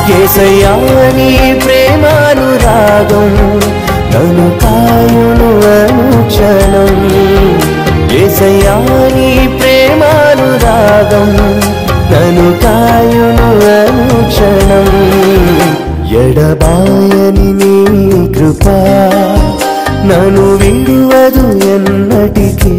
యేసయ్యా నీ ప్రేమానురాగం నన్ను కాయును అనుక్షణం. యేసయ్యా నీ ప్రేమానురాగం నన్ను కాయును అనుక్షణం. ఎడబాయని నీ కృప నన్ను విడువదు ఎన్నటికీ.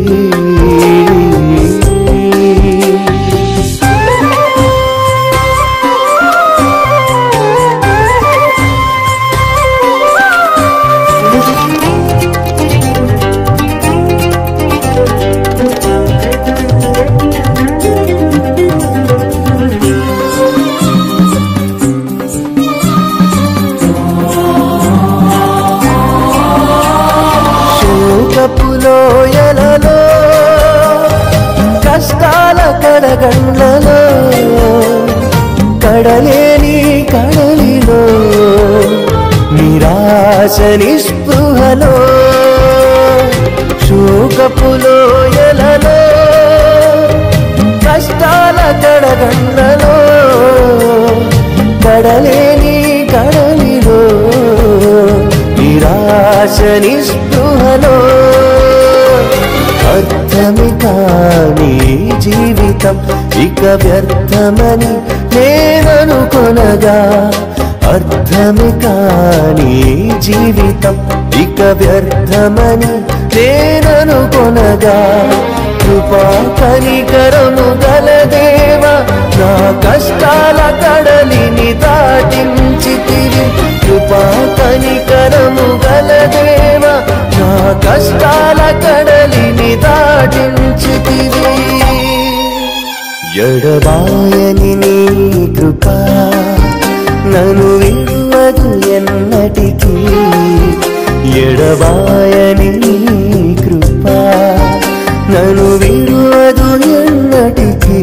లోయలలో కష్టాల కడగండ్లలో కడలేని కడలిలో నిరాశ నిస్పృహలో శోకపు లోయలలో కష్టాల కడగండ్లలో కడలేని కడలిలో నిరాశ నిస్పృహలో అర్థమి కాని జీవితం ఇక వ్యర్థమని నేననుకొనగా. అర్థమి కాని జీవితం ఇక వ్యర్థమని నేననుకొనగా. కృపా కనికరము గల దేవా నా కష్టాల కడలిని దాటించితివి. కృపా కనికరము గల దేవా నా కష్టాల కడలిని దాటించితివి. ఎడబాయని నీ కృప నన్ను విడువదు ఎన్నటికీ. ఎడబాయని నీ కృప నన్ను విడువదు ఎన్నటికీ.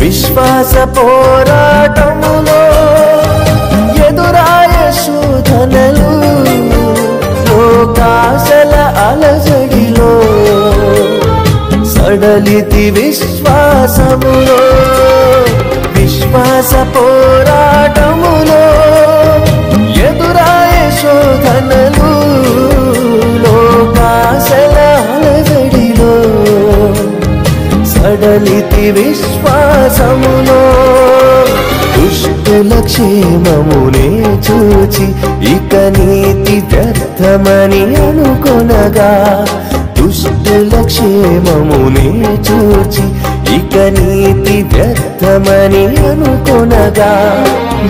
విశ్వాస పోరాటములో ఎదురాయ శోధనలు లోకాశల అలజడిలో సడలితి విశ్వాసములో. విశ్వాస పోరాటములో ఎదురాయ శోధనలు లోకాశల అలజడిలో సడలితి విశ్వాసములో. దుష్టుల క్షేమమునే చూచి ఇక నీతి వ్యర్థమని అనుకొనగా. దుష్టుల క్షేమమునే చూచి ఇక నీతి వ్యర్థమని అనుకొనగా.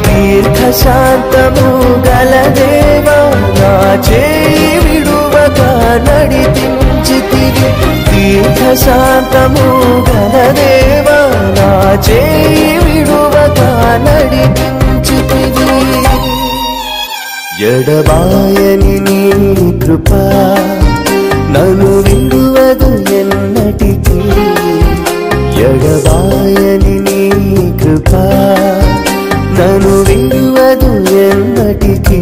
దీర్ఘశాంతము గల దేవా నా చేయి విడువగా నడిపించితివి. దీర్ఘశాంతము గల దేవా నా చేయి విడువగా నడిపించితివి. ఎడబాయని నీ కృప నన్ను విడువదు ఎన్నటికీ. ఎడబాయని నీ కృప నన్ను విడువదు ఎన్నటికీ.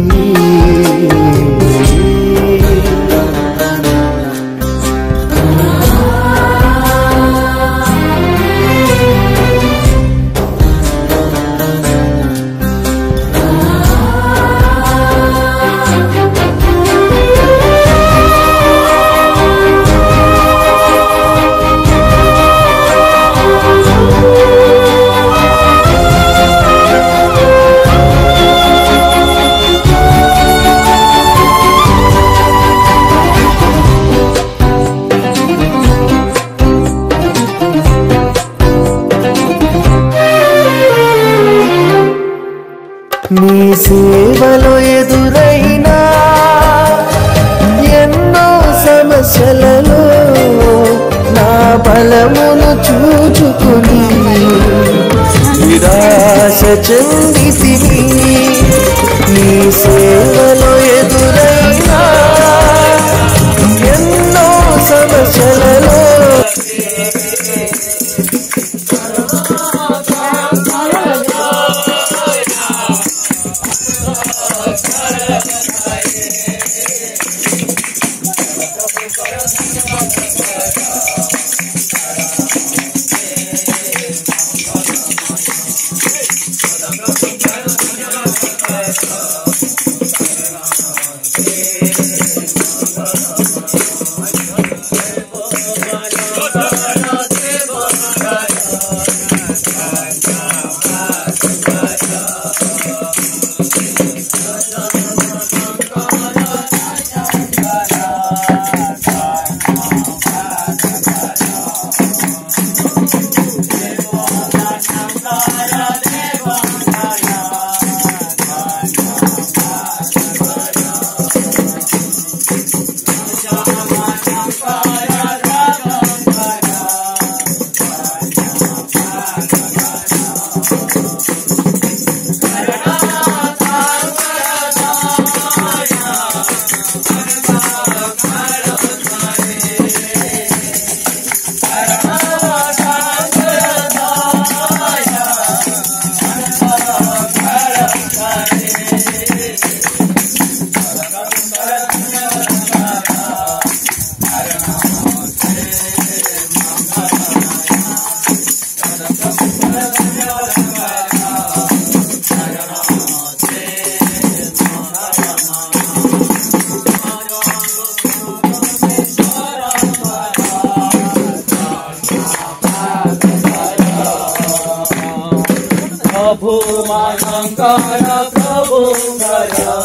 నీ సేవలో ఎదురైనా ఎన్నో సమస్యలలో నా ఫలమును చూచుకుని నిరాశ చెందితిని. నీ సేవలో ఎదురైన ఎన్నో సమస్యలలో प्रभु मनंकर प्रभु गया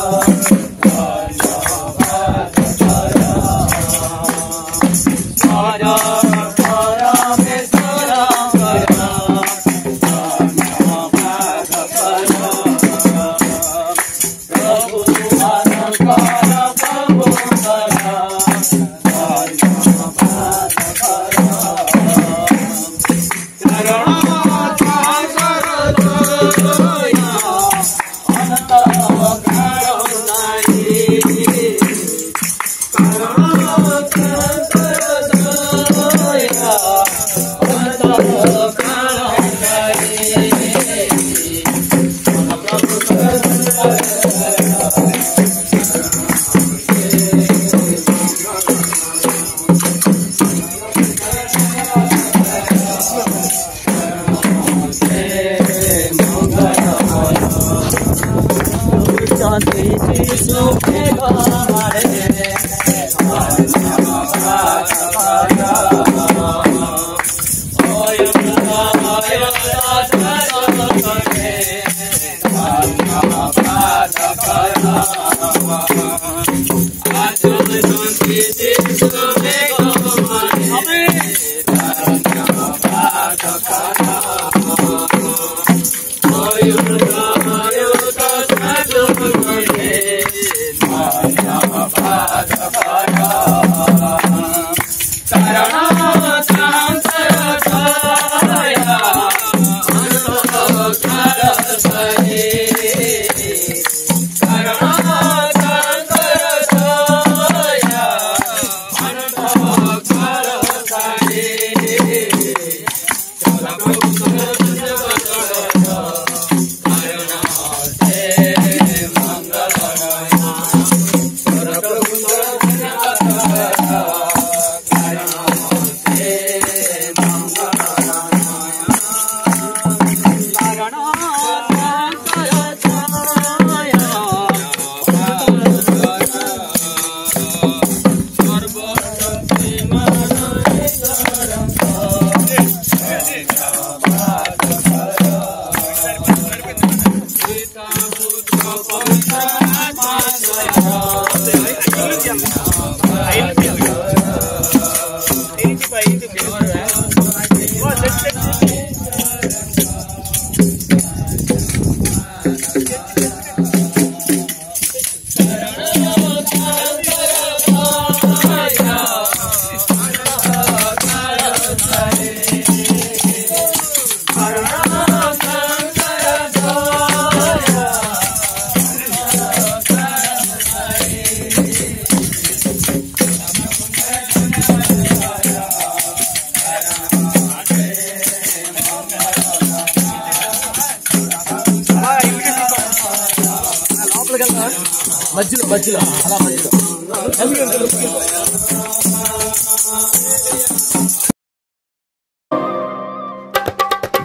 మధ్యలో మధ్యలో అలా మధ్యలో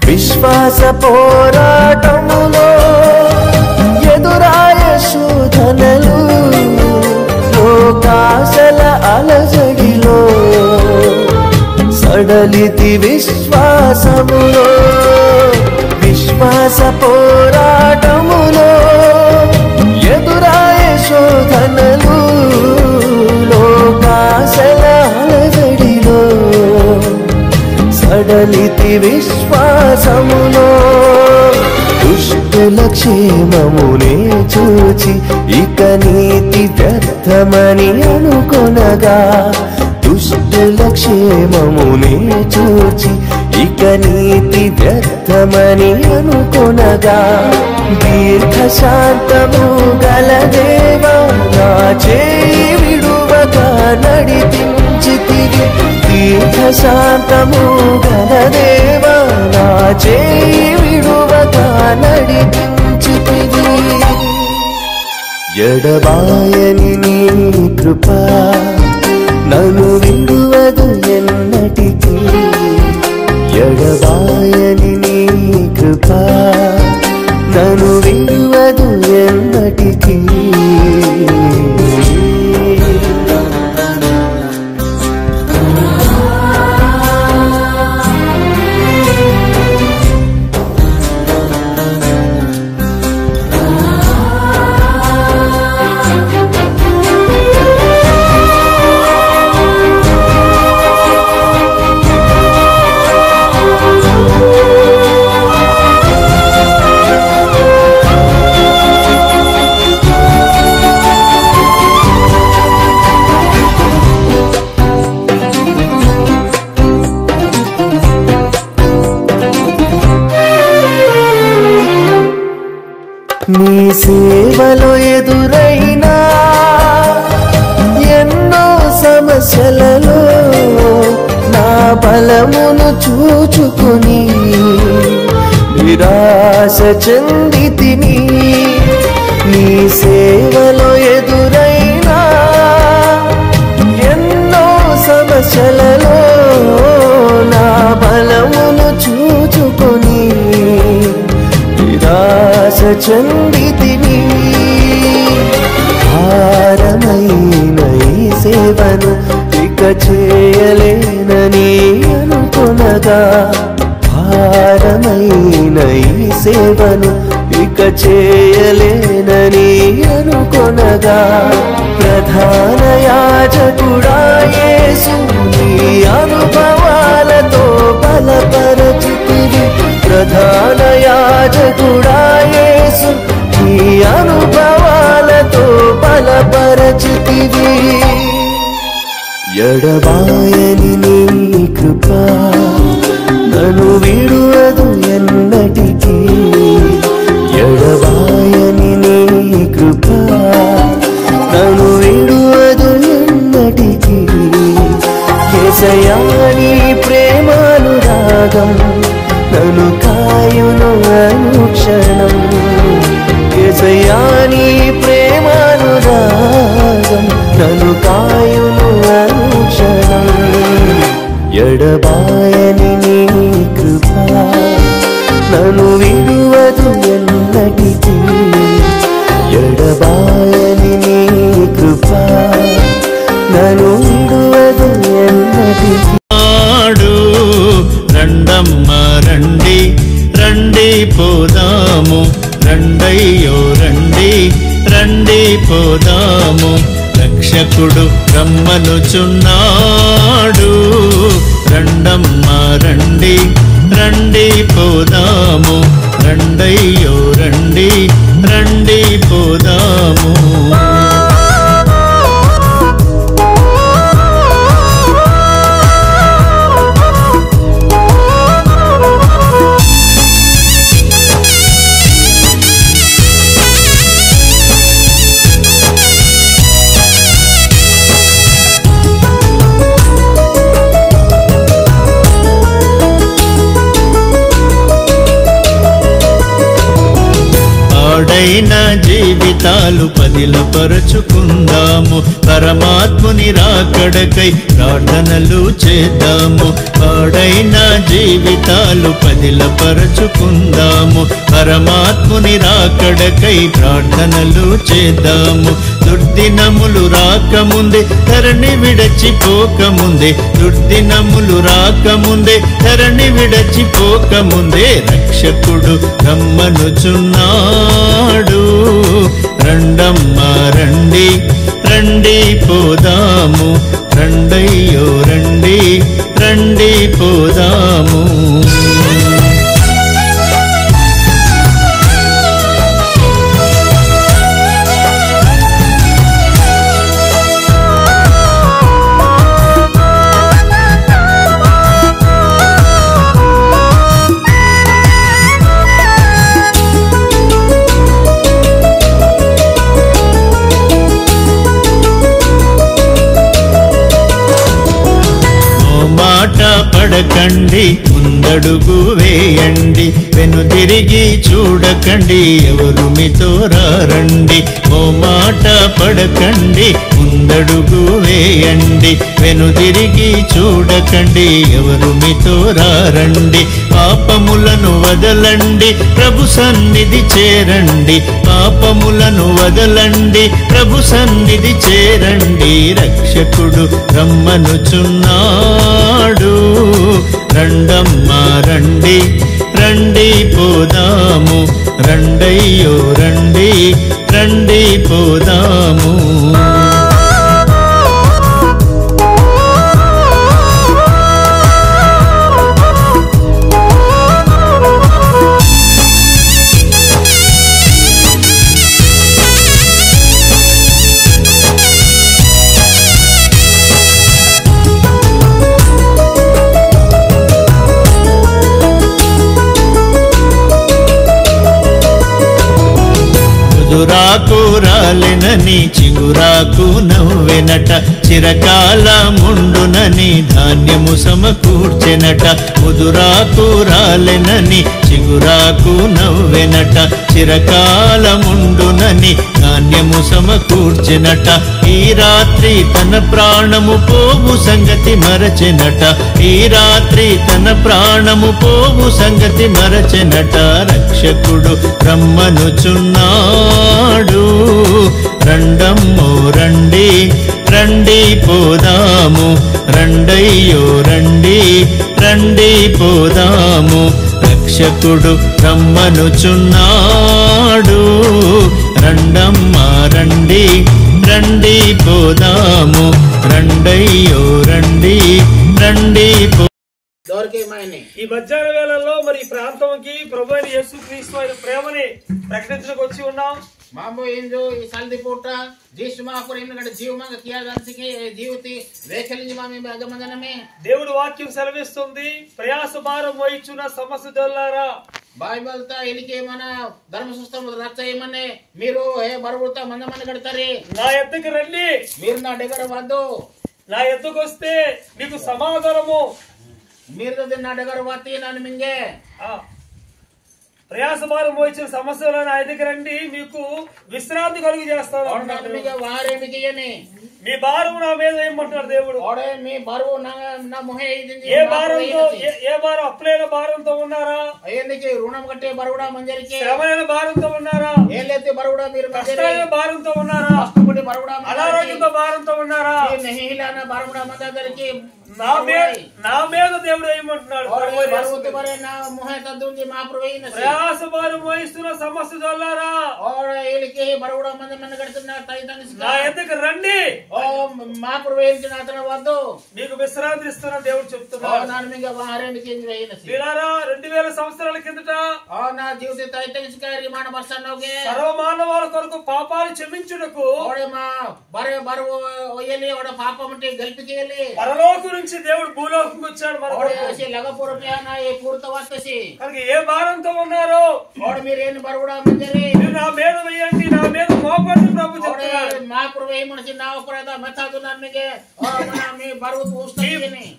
విశ్వాస పోరాటములో ఎదురాయ శోధనలు లోకాశల అలజడిలో సడలితి విశ్వాసములో విశ్వాస పోరాటములో ఎదురాయ శోధనలు లోకాశల అలజడిలో సడలితి విశ్వాసములో దుష్టుల క్షేమమునే చూచి ఇక నీతి వ్యర్థమని అనుకొనగా దుష్టుల క్షేమమునే చూచి ఇక నీతి వ్యర్థమని అనుకొనగా దీర్ఘశాంతము గల దేవా నా చేయి విడువగా నడిపించితివి దీర్ఘశాంతము గల దేవా నా చేయి విడువగా నడిపించితివి ఎడబాయని నీ కృప నన్ను విడువదు ఎన్నటికీ ఎడబాయని నీ కృప నన్ను విడువదు ఎన్నటికీ నీ సేవలో ఎదురైనా ఎన్నో సమస్యలలో నా బలమును చూచుకుని నిరాశ చెందితిని నీ సేవలో ఎదురైనా ఎన్నో సమస్యలలో నా బలమును చూచుకుని నిరాశ చెందితిని భారమైన ఈ సేవను ఇక చేయలేనని అనుకొనగా భారమైన ఈ సేవను ఇక చేయలేనని అనుకొనగా ప్రధాన యాజకుడా యేసు నీ అనుభవాలతో బలపరచుతివి ప్రధాన యాజకుడా యేసు నీ అనుభవాలతో బలపరచుతివి ఎడబాయని నీ కృప నన్ను విడువదు ఎన్నటికీ ఎడబాయని నీ కృప నన్ను విడువదు ఎన్నటికీ యేసయ్యా నీ ప్రేమానురాగం నన్ను కాయును అనుక్షణం యేసయ్యా నీ ప్రేమానురాగం నన్ను కాయును అనుక్షణం ఎడబాయని నీ కృప నన్ను విడువదు ఎన్నటికీ ఎడబాయని నీ కృప నన్ను విడువదు ఎన్నటికీ రండమ్మ రండి రండి పోదాము రండయ్యో రండి రండి పోదాము రక్షకుడు రమ్మనుచున్నాడు రండమ్మ రండి రండి పోదాము రండయ్యో రండి రండి పోదాము జీవితాలు పదిలపరచుకుందాము. పరమాత్ముని రాకడకై ప్రార్థనలు చేద్దాము. పాడైన జీవితాలు పదిలపరచుకుందాము. పరమాత్ముని రాకడకై ప్రార్థనలు చేద్దాము. దుర్దినములు రాకముందే ధరణి విడచిపోకముందే, దుర్దినములు రాకముందే ధరణి విడచిపోకముందే రక్షకుడు రమ్మనుచున్నాడు. రండమ్మా రండి, రండి పోదాము, రండయ్యో రండి, రండి పోదాము. పడకండి, ముందడుగు వేయండి, వెనుదిరిగి చూడకండి, ఎవరు మీతో రారండి. ఓ మాట పడకండి, ముందడుగు వేయండి, వెనుదిరిగి చూడకండి, ఎవరు మీతో రారండి. పాపములను వదలండి, ప్రభు సన్నిధి చేరండి. పాపములను వదలండి, ప్రభు సన్నిధి చేరండి. రక్షకుడు రమ్మనుచున్నాడు. రండమ్మా రండి, రండి పోదాము, రండయ్యో రండి, రండి పోదాము. ముదురాకు రాలెనని చిగురాకు నవ్వెనట, చిరకాలముండునని ధాన్యము సమకూర్చెనట. ముదురాకు రాలెనని చిగురాకు నవ్వెనట, చిరకాలముండునని ధాన్యము సమకూర్చెనట. ఈ రాత్రి తన ప్రాణము పోవు సంగతి మరచెనట, ఈ రాత్రి తన ప్రాణము పోవు సంగతి మరచెనట. రక్షకుడు రమ్మనుచున్నాడు. రండమ్మో రండి, రండి పోదాము, రండయ్యో రండి, రండి పోదాము. రక్షకుడు రమ్మనుచున్నాడు. రండమ్మా రండి, రండి పోదాము, రండయ్యో రండి, రండి పో. ఈ మధ్యాహ్న వేళల్లో మరి ఈ ప్రాంతంకి ప్రభు అయిన యేసుక్రీస్తు ఆయన ప్రేమని ప్రకటించడానికి వచ్చి ఉన్నాం. मामो इन जो सालदी पोटा जीसु महापुर इन गड जीव मंग किया दानसिके जीवति वेखलिंज मामे अगमदन में దేవుడు వాక్యం సెలవిస్తుంది, ప్రయాస భారం వహించున్న సమస్తలారా బైబిల్ తా ఎలికే మన ధర్మశాస్త్రం రాస్తాయి మనే మీరు ఏ బరువుతా మందమని కడతారే. నా ఎద్దకు రండి, మీరు నా దగ్గర వద్దు, నా ఎద్దకు వస్తే మీకు సమాధానము. మీరు నా దగ్గర వత్తి నన్ను మింగే ప్రయాస భారం వహించిన సమస్యలను నా ఎద్దకు రండి, మీకు విశ్రాంతి కలుగు చేస్తాను. వారేమియని మీ భారం నా మీద ఏమంటున్నాడు దేవుడు. మీ బరువు నా మొహే ఏ భారంతో, ఏ భారం అప్పులైన భారంతో ఉన్నారా? ఎందుకు రుణం కట్టే బరువుడా మంజరికి శ్రమైన భారంతో ఉన్నారా? ఏలైతే బరువుడా మీరు కష్టమైన భారంతో ఉన్నారా? కష్టపడి బరువుడా అనారోగ్యంతో భారంతో ఉన్నారా? నహిలాన బరువుడా మందరికి నా మీద దేవుడు ఏమంటున్నాడు. ప్రయాస భారం వహిస్తున్న సమస్య చల్లారా నా ఎద్దకు రండి, వద్దు మీకు విశ్రాంతి ఇస్తున్న దేవుడు చెప్తున్నాడు. 2000 సంవత్సరాల కిందట నా జీవిత సర్వమానవాల కొరకు పాపాలు క్షమించుటకు పాపం గల్పికి పరలోకం నుంచి దేవుడు భూలోకం వచ్చాడు. ఏ భారంతో ఉన్నారో మీరు నా మీద వేయండి, నా మీద మోపండి ప్రభు చెప్తున్నాడు.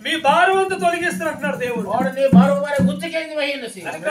మీ భారం అంతా తొలగిస్తున్నట్టున్నాడు దేవుడు. रहेनसी కనుక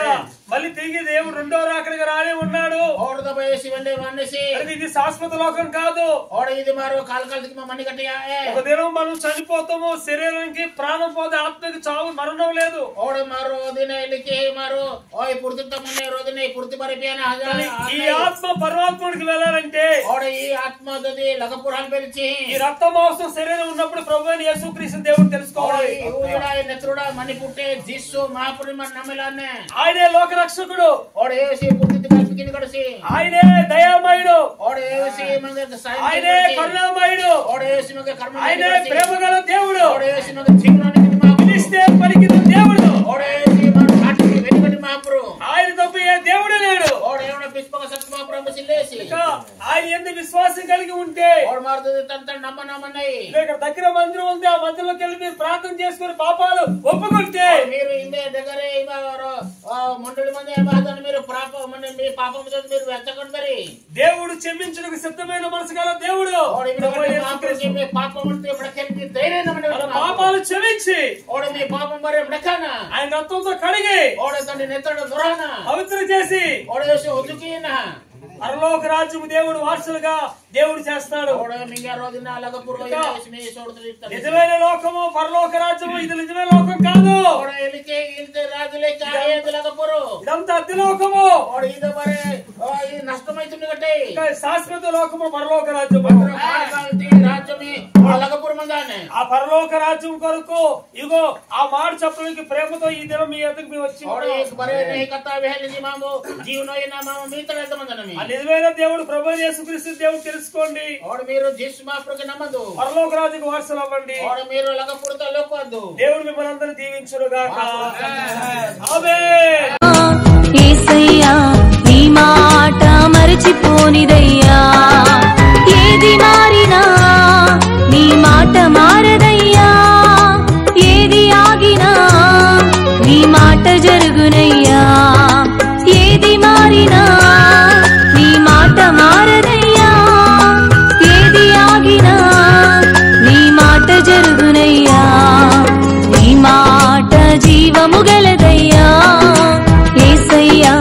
మళ్ళీ తిరిగి దేవుడు రెండో రాకడికి రానే ఉన్నాడు. और दबे ऐसी वंडे मानने से ఇది శాశ్వత లోకం కాదు. और ఇది मारो काल काल की मनी कटिया है. ఒక దినం మనం చనిపోతాము, శరీరానికి ప్రాణం పోతే ఆత్మకి చావు మరణం లేదు. और मारो दिन लिखे मारो ओय पुर्तित मने रोदने पुर्ति बारे पियाना हजार ఈ ఆత్మ పరమాత్ముడికి వెళ్ళాలంటే और ఈ ఆత్మ దది లగపురాన్ పెరిచి ఈ రక్త మాంసం శరీరం ఉన్నప్పుడు ప్రభువైన యేసుక్రీస్తు దేవుడు తెలుసుకోవాలి. ఊయడా నెత్రుడా మని పుట్టే జీసు మహాపురి మన నమలానే ఆయనే లోక రక్షకుడు. और ఏసి పుర్తిత కల్పికిని కడసి ఆయనే దయామయుడు. और ఏసి మంగ సాయి ఆయనే కరుణామయుడు. और ఏసి మంగ కర్మ ఆయనే ప్రేమగల దేవుడు. और ఏసి మంగ జీవనానికి మా పిలిస్తే పలికిన దేవుడు. और ఏసి మన కాటికి వెనుకటి మహాపురు ఆయన తప్ప ఏ దేవుడు లేడు. और ఏవన పిస్పక సత్య మహాపురు బసిలేసి ఆయన ఎందు విశ్వాసం కలిగి ఉంటే और మారుతుంది తన నమ్మ నమ్మనై ఇక్కడ దగ్గర మందిరం ఉంది, ఆ మందిరంలోకి వెళ్ళి మీరు ప్రార్థన చేసుకుని పాపాలు ఒప్పుకుంటే మీరు ఇందే దగ్గరే మండలి మంది ఏమాదని మీరు మీ పాపం మీరు వెచ్చకుంటారు. దేవుడు క్షమించడానికి సిద్ధమైన మనసు గల దేవుడు. మీ పాపం ఉంటే పాపాలు క్షమించి మీ పాపం మరి ఎక్కడనా ఆయన రక్తంతో కడిగి తండ్రి నెత్తడు దొరాన పవిత్ర చేసి ఓడేసి ఉతుకిన పరలోక రాజ్యము దేవుడు వారసులుగా దేవుడు చేస్తాడు. నిజమైన లోకము పరలోక రాజ్యము, ఇది నిజమైన లోకం కాదు. ఇదంతా అద్దె లోకము. నష్టమైతుంది శాశ్వత లోకము పరలోక రాజ్యము. ఆ పరలోక రాజ్యం కొరకు ఇగో ఆ మాట చెప్పడానికి ప్రేమతో ఈ దినం మీ ఎదుగు మేము వచ్చి నిజమైన దేవుడు ప్రభువైన యేసుక్రీస్తు దేవుడు తెలుసుకోండి. మీరు జీసు మహాప్రభుకి నమ్మదు, పరలోక రాజ్యకు వారసులు అవ్వండి. మీరు లగపురతో లోకవద్దు. దేవుడు మిమ్మల్ని అందరూ దీవించును గాక. ఆమేన్. యేసయ్యా నీ మాట మరచిపోనిదయ్యా, ఏది మారినా నీ మాట మారదయ్యా, ఏది ఆగినా నీ మాట జరుగునయ్యా, ఏది మారినా నీ మాట మారదయ్యా, ఏది ఆగినా నీ మాట జరుగునయ్యా, నీ మాట జీవము గలదయ్యా, యేసయ్యా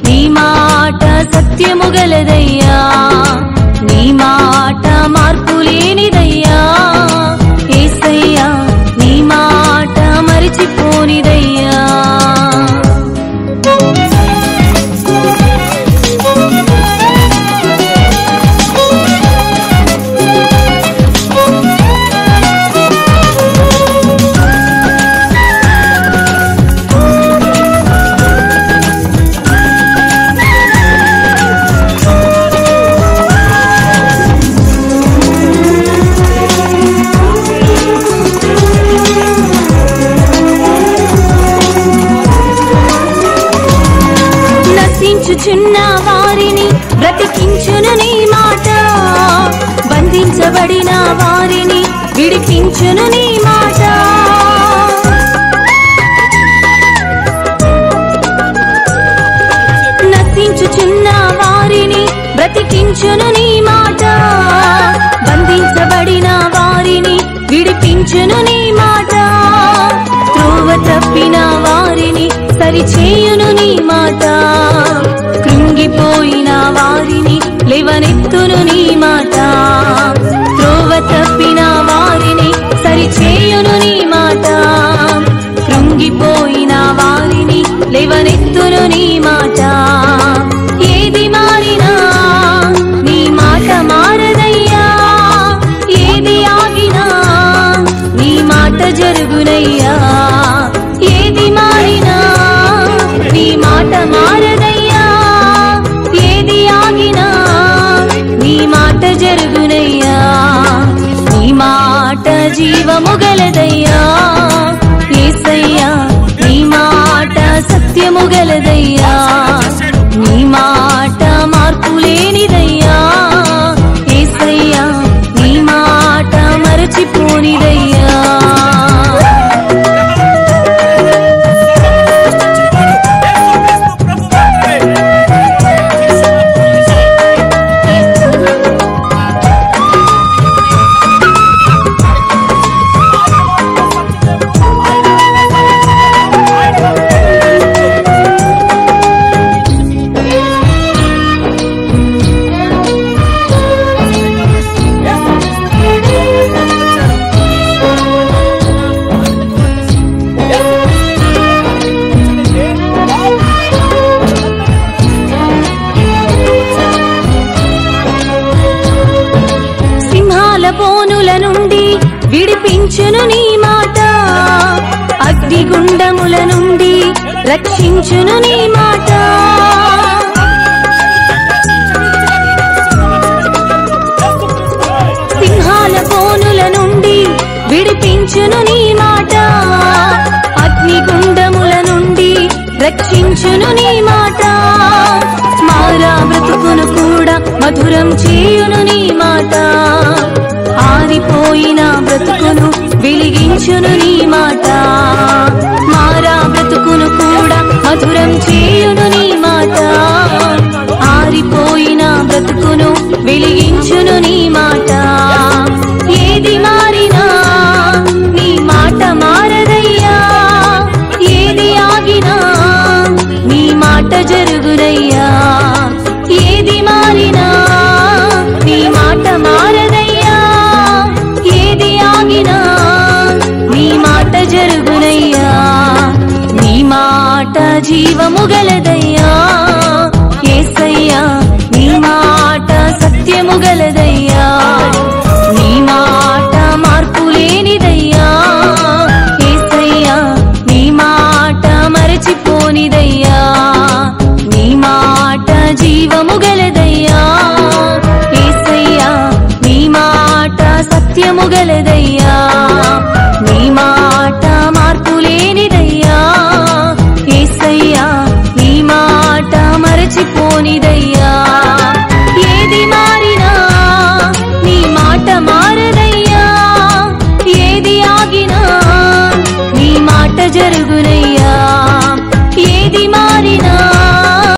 నీ మాట సత్యము గలదయ్యా, నీ మాట మార్పు లేనిదయ్యా, యేసయ్యా నీ మాట మరిచిపోనిదయ్యా. నశించుచున్న వారిని బ్రతికించును నీ మాట, బంధించబడిన వారిని విడిపించును నీ మాట, నశించుచున్న వారిని బ్రతికించును నీ మాట, బంధించబడిన వారిని విడిపించును నీ మాట, త్రోవ తప్పిన వారిని సరిచేయును నీ మాట, కృంగిపోయిన వారిని లేవనెత్తును నీ మాట, త్రోవ తప్పిన వారిని సరిచేయును నీ మాట, కృంగిపోయిన వారిని లేవనెత్తును నీ మాట, ఏది మారినా నీ మాట మారదయ్యా, ఏది ఆగినా నీ మాట జరుగునయ్యా, ఏది మారినా నీ మాట మారదయ్యా, ఏది ఆగినా నీ మాట జరుగునయ్యా, నీ మాట జీవము గలదయ్యా, యేసయ్యా నీ మాట సత్యము గలదయ్యా, నీ మాట మార్పు లేనిదయ్యా, యేసయ్యా నీ మాట మరచిపోనిదయ్యా. రక్షించును నీ మాట. సింహాల బోనుల నుండి విడిపించును నీ మాట. అగ్నిగుండముల నుండి రక్షించును నీ మాట. మారా బ్రతుకును కూడా మధురం చేయును నీ మాట. ఆరిపోయిన బ్రతుకును వెలిగించును నీ మాట. మారా బ్రతుకును కూడా మధురం చేయును నీ మాట. ఆరిపోయిన బ్రతుకును వెలిగించును నీ మాట. ఏది మారినా నీ మాట మారదయ్యా. ఏది ఆగినా నీ మాట జరుగునయ్యా. ఏది మారినా నీ మాట మారదయ్యా. ఏది ఆగినా నీ మాట జరుగునయ్యా. నీ మాట జీవము గలదయ్యా యేసయ్యా. నీ మాట సత్యము గలదయ్యా. నీ మాట మార్పు లేనిదయ్యా యేసయ్యా. నీ మాట మరచిపోనిదయ్యా. నీ మాట జీవము గలదయ్యా యేసయ్యా. నీ మాట సత్యము గలదయ్యా. నీ మాట మార్పు లేనిదయ్యా యేసయ్యా. నీ మాట మరచిపోనిదయ్యా.